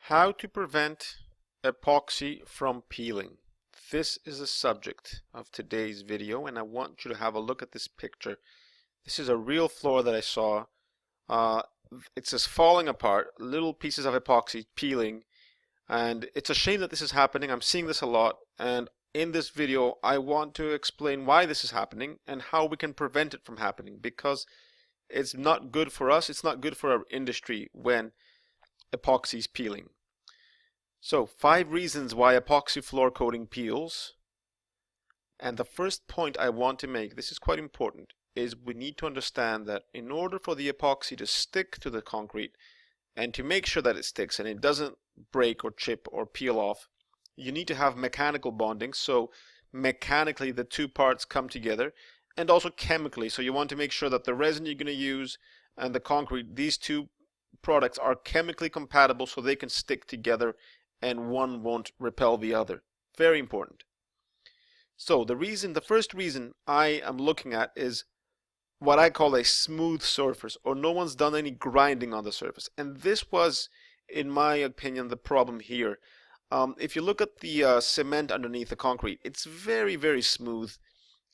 How to prevent epoxy from peeling. This is the subject of today's video, and I want you to have a look at this picture. This is a real floor that I saw. It's just falling apart, little pieces of epoxy peeling, and it's a shame that this is happening. I'm seeing this a lot, and in this video I want to explain why this is happening and how we can prevent it from happening, because it's not good for us, it's not good for our industry when epoxy is peeling. So, 5 reasons why epoxy floor coating peels. And the first point I want to make, this is quite important, is we need to understand that in order for the epoxy to stick to the concrete and to make sure that it sticks and it doesn't break or chip or peel off, you need to have mechanical bonding. So mechanically the two parts come together, and also chemically. So you want to make sure that the resin you're going to use and the concrete, these two products are chemically compatible so they can stick together and one won't repel the other. Very important. So the first reason I am looking at is what I call a smooth surface, or no one's done any grinding on the surface. And this was, in my opinion, the problem here. If you look at the cement underneath the concrete, it's very, very smooth.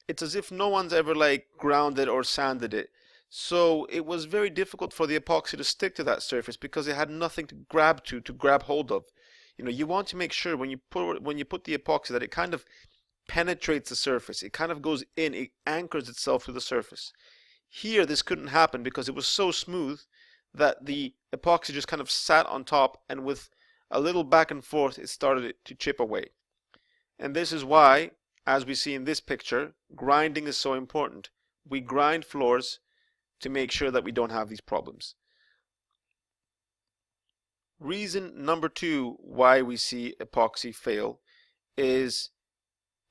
It's as if no one's ever ground it or sanded it. So it was very difficult for the epoxy to stick to that surface because it had nothing to grab hold of. You want to make sure when you put the epoxy that it kind of penetrates the surface. It kind of goes in, it anchors itself to the surface. Here this couldn't happen because it was so smooth that the epoxy just kind of sat on top, and with a little back and forth it started to chip away. And this is why, as we see in this picture, grinding is so important. We grind floors to make sure that we don't have these problems. Reason number 2 why we see epoxy fail is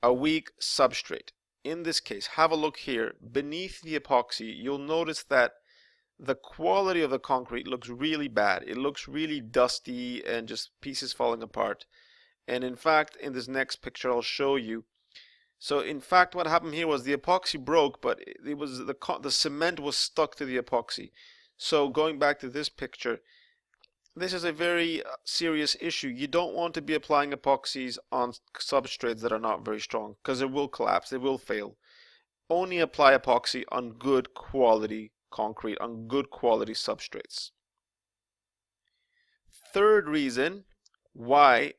a weak substrate. In this case, have a look here. Beneath the epoxy, you'll notice that the quality of the concrete looks really bad. It looks really dusty and just pieces falling apart. And in fact, in this next picture I'll show you. So in fact what happened here was the epoxy broke, but it was the cement was stuck to the epoxy. So going back to this picture, this is a very serious issue. You don't want to be applying epoxies on substrates that are not very strong, because it will collapse, it will fail. Only apply epoxy on good quality concrete, on good quality substrates. Third reason why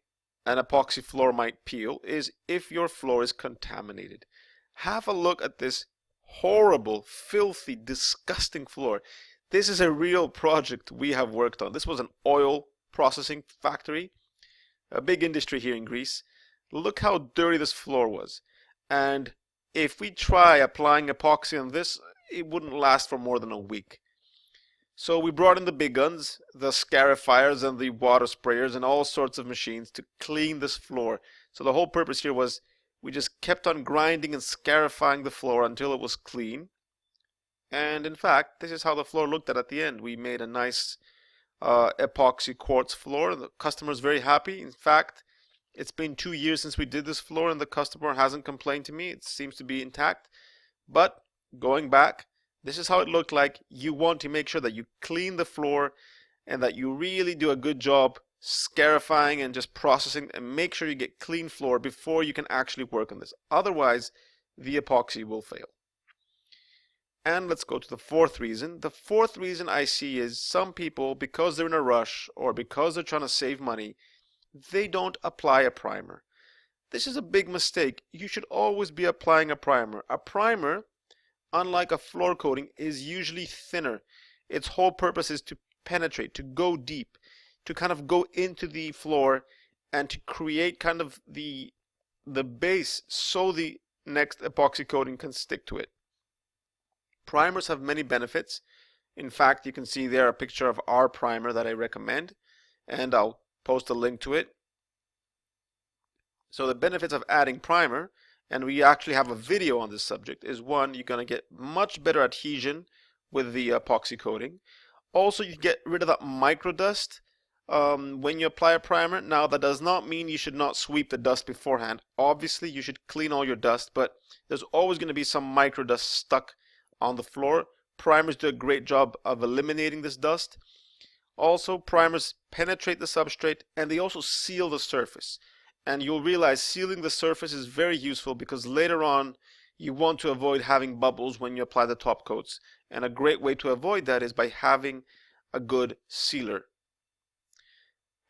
an epoxy floor might peel is if your floor is contaminated. Have a look at this horrible, filthy, disgusting floor. This is a real project we have worked on. This was an oil processing factory, a big industry here in Greece. Look how dirty this floor was. And if we try applying epoxy on this, it wouldn't last for more than a week. So we brought in the big guns, the scarifiers and the water sprayers and all sorts of machines to clean this floor. So the whole purpose here was we just kept on grinding and scarifying the floor until it was clean. And in fact, this is how the floor looked at the end. We made a nice epoxy quartz floor. The customer's very happy. In fact, it's been 2 years since we did this floor and the customer hasn't complained to me. It seems to be intact. But going back, this is how it looked like. You want to make sure that you clean the floor and that you really do a good job scarifying and just processing, and make sure you get clean floor before you can actually work on this. Otherwise, the epoxy will fail. And let's go to the fourth reason. The fourth reason I see is some people, because they're in a rush or because they're trying to save money, they don't apply a primer. This is a big mistake. You should always be applying a primer. A primer, unlike a floor coating, is usually thinner. Its whole purpose is to penetrate, to go deep, to kind of go into the floor and to create kind of the base so the next epoxy coating can stick to it. Primers have many benefits. In fact, you can see there a picture of our primer that I recommend, and I'll post a link to it. So the benefits of adding primer, and we actually have a video on this subject, is one, you're going to get much better adhesion with the epoxy coating. Also, you get rid of that micro dust when you apply a primer. Now, that does not mean you should not sweep the dust beforehand. Obviously, you should clean all your dust, but there's always going to be some micro dust stuck on the floor. Primers do a great job of eliminating this dust. Also, primers penetrate the substrate and they also seal the surface. And you'll realize sealing the surface is very useful because later on you want to avoid having bubbles when you apply the top coats. And a great way to avoid that is by having a good sealer.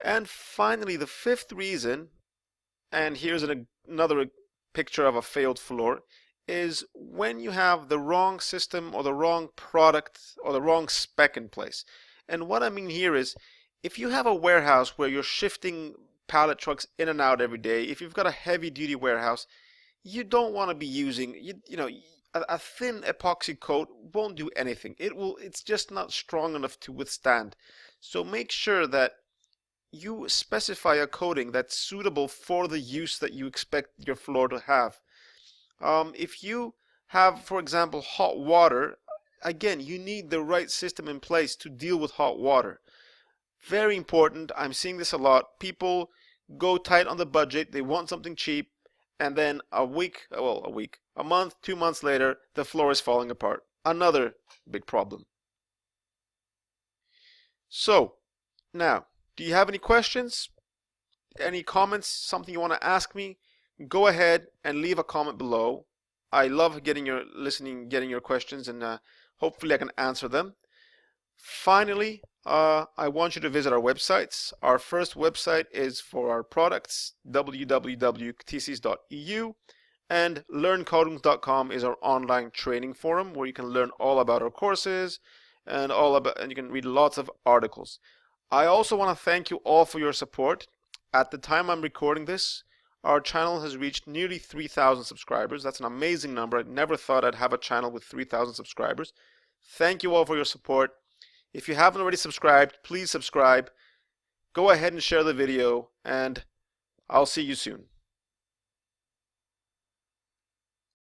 And finally, the fifth reason, and here's another picture of a failed floor, is when you have the wrong system or the wrong product or the wrong spec in place. And what I mean here is, if you have a warehouse where you're shifting pallet trucks in and out every day, if you've got a heavy duty warehouse, you don't want to be using, a thin epoxy coat won't do anything. It's just not strong enough to withstand. So make sure that you specify a coating that's suitable for the use that you expect your floor to have. If you have, for example, hot water, again, you need the right system in place to deal with hot water. Very important. I'm seeing this a lot. People go tight on the budget. They want something cheap. And then a month, 2 months later, the floor is falling apart. Another big problem. So, now, do you have any questions? Any comments? Something you want to ask me? Go ahead and leave a comment below. I love getting your questions, and hopefully I can answer them. Finally, I want you to visit our websites. Our first website is for our products, www.tcs.eu, and LearnCoatings.com is our online training forum where you can learn all about our courses and you can read lots of articles. I also want to thank you all for your support. At the time I'm recording this, our channel has reached nearly 3,000 subscribers. That's an amazing number. I never thought I'd have a channel with 3,000 subscribers. Thank you all for your support. If you haven't already subscribed, please subscribe. Go ahead and share the video, and I'll see you soon.